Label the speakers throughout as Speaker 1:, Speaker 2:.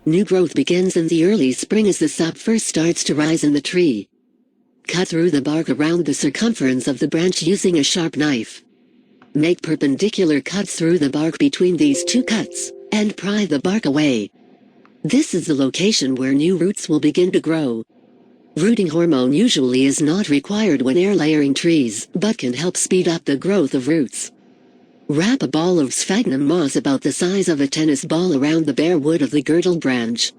Speaker 1: New growth begins in the early spring as the sap first starts to rise in the tree. Cut through the bark around the circumference of the branch using a sharp knife. Make perpendicular cuts through the bark between these two cuts, and pry the bark away. This is the location where new roots will begin to grow. Rooting hormone usually is not required when air-layering trees, but can help speed up the growth of roots. Wrap a ball of sphagnum moss about the size of a tennis ball around the bare wood of the girdled branch.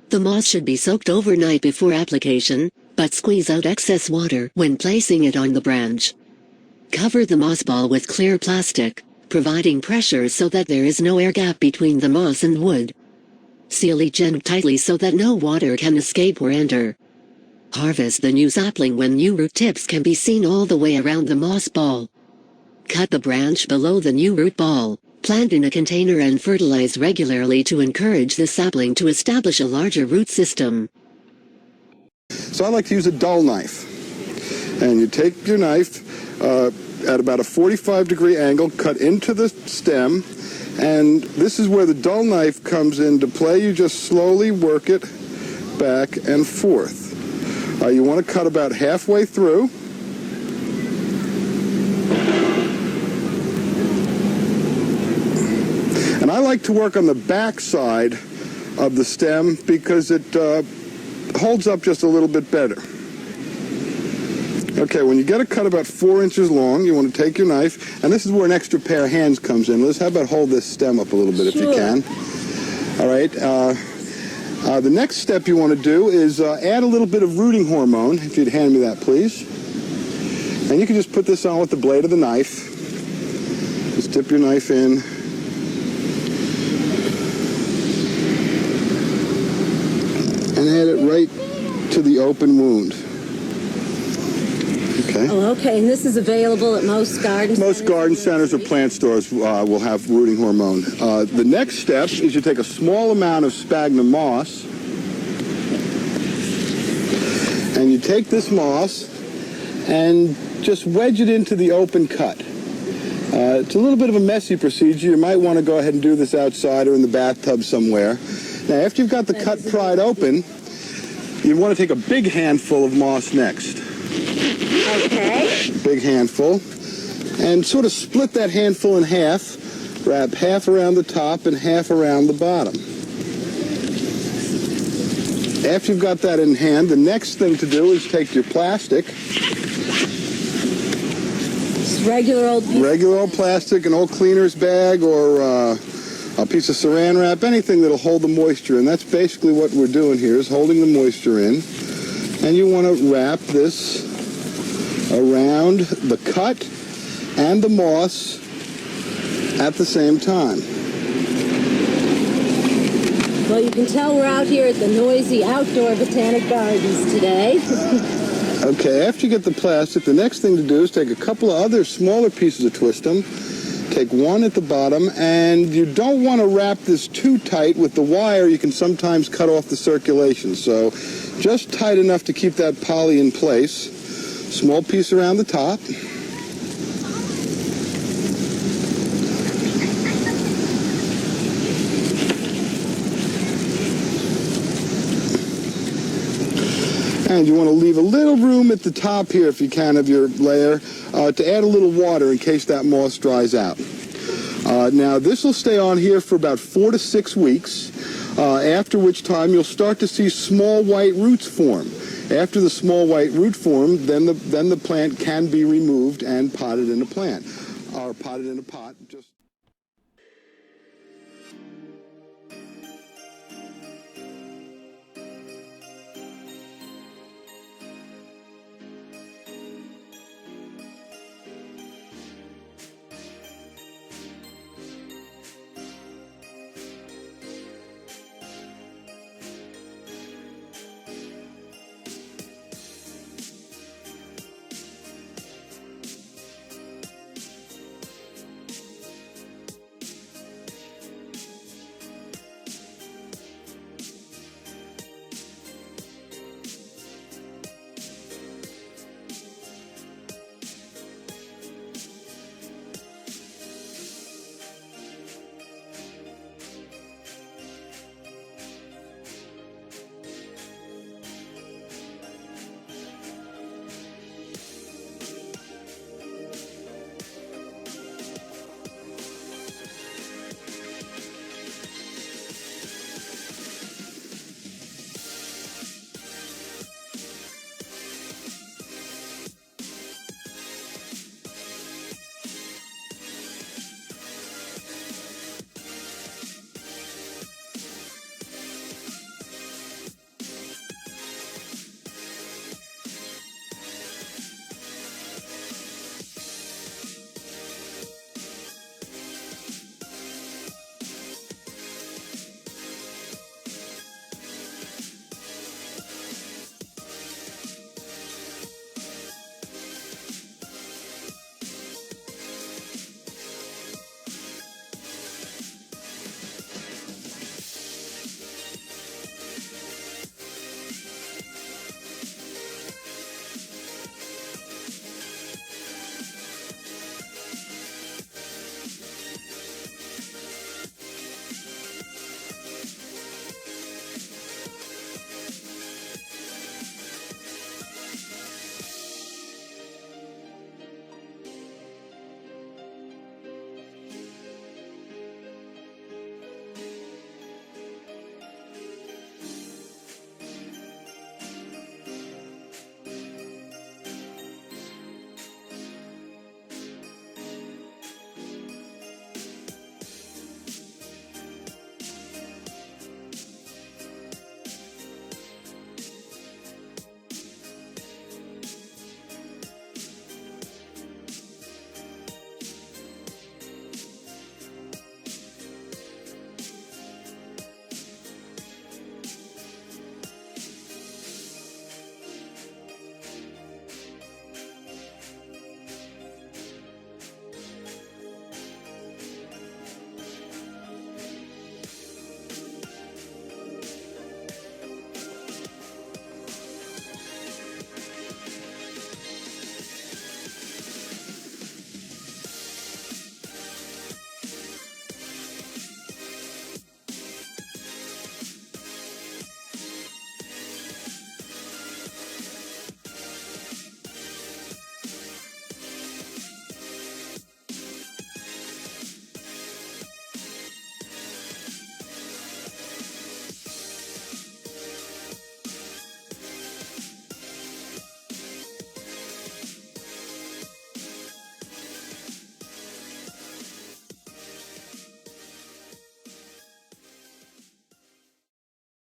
Speaker 1: The moss should be soaked overnight before application, but squeeze out excess water when placing it on the branch. Cover the moss ball with clear plastic, providing pressure so that there is no air gap between the moss and wood. Seal each end tightly so that no water can escape or enter. Harvest the new sapling when new root tips can be seen all the way around the moss ball. Cut the branch below the new root ball, plant in a container and fertilize regularly to encourage the sapling to establish a larger root system.
Speaker 2: So I like to use a dull knife. And you take your knife at about a 45-degree angle, cut into the stem, and this is where the dull knife comes into play. You just slowly work it back and forth. You want to cut about halfway through. And I like to work on the back side of the stem because it holds up just a little bit better. Okay, when you get a cut about 4 inches long, you want to take your knife, and this is where an extra pair of hands comes in. Liz, how about hold this stem up a little bit if you can? All right. The next step you want to do is add a little bit of rooting hormone, if you'd hand me that, please. And you can just put this on with the blade of the knife. Just dip your knife in. And add it right to the open wound. Okay.
Speaker 3: Oh, okay. And this is available at most garden centers?
Speaker 2: Most garden centers or plant stores will have rooting hormone. The next step is you take a small amount of sphagnum moss, and you take this moss and just wedge it into the open cut. It's a little bit of a messy procedure. You might want to go ahead and do this outside or in the bathtub somewhere. Now, after you've got the cut pried open, you want to take a big handful of moss next.
Speaker 3: Okay.
Speaker 2: Big handful. And sort of split that handful in half. Wrap half around the top and half around the bottom. After you've got that in hand, the next thing to do is take your plastic.
Speaker 3: Just regular old
Speaker 2: plastic, an old cleaner's bag, or a piece of saran wrap, anything that'll hold the moisture in. That's basically what we're doing here, is holding the moisture in. And you want to wrap this around the cut and the moss at the same time.
Speaker 3: Well, you can tell we're out here at the noisy outdoor botanic gardens today.
Speaker 2: Okay, after you get the plastic, the next thing to do is take a couple of other smaller pieces of Twistum, take one at the bottom, and you don't want to wrap this too tight. With the wire, you can sometimes cut off the circulation, so just tight enough to keep that poly in place. Small piece around the top. And you want to leave a little room at the top here, if you can, of your layer to add a little water in case that moss dries out. Now, this will stay on here for about 4 to 6 weeks, after which time you'll start to see small white roots form. After the small white root form, then the plant can be removed and potted in a plant, or potted in a pot. Just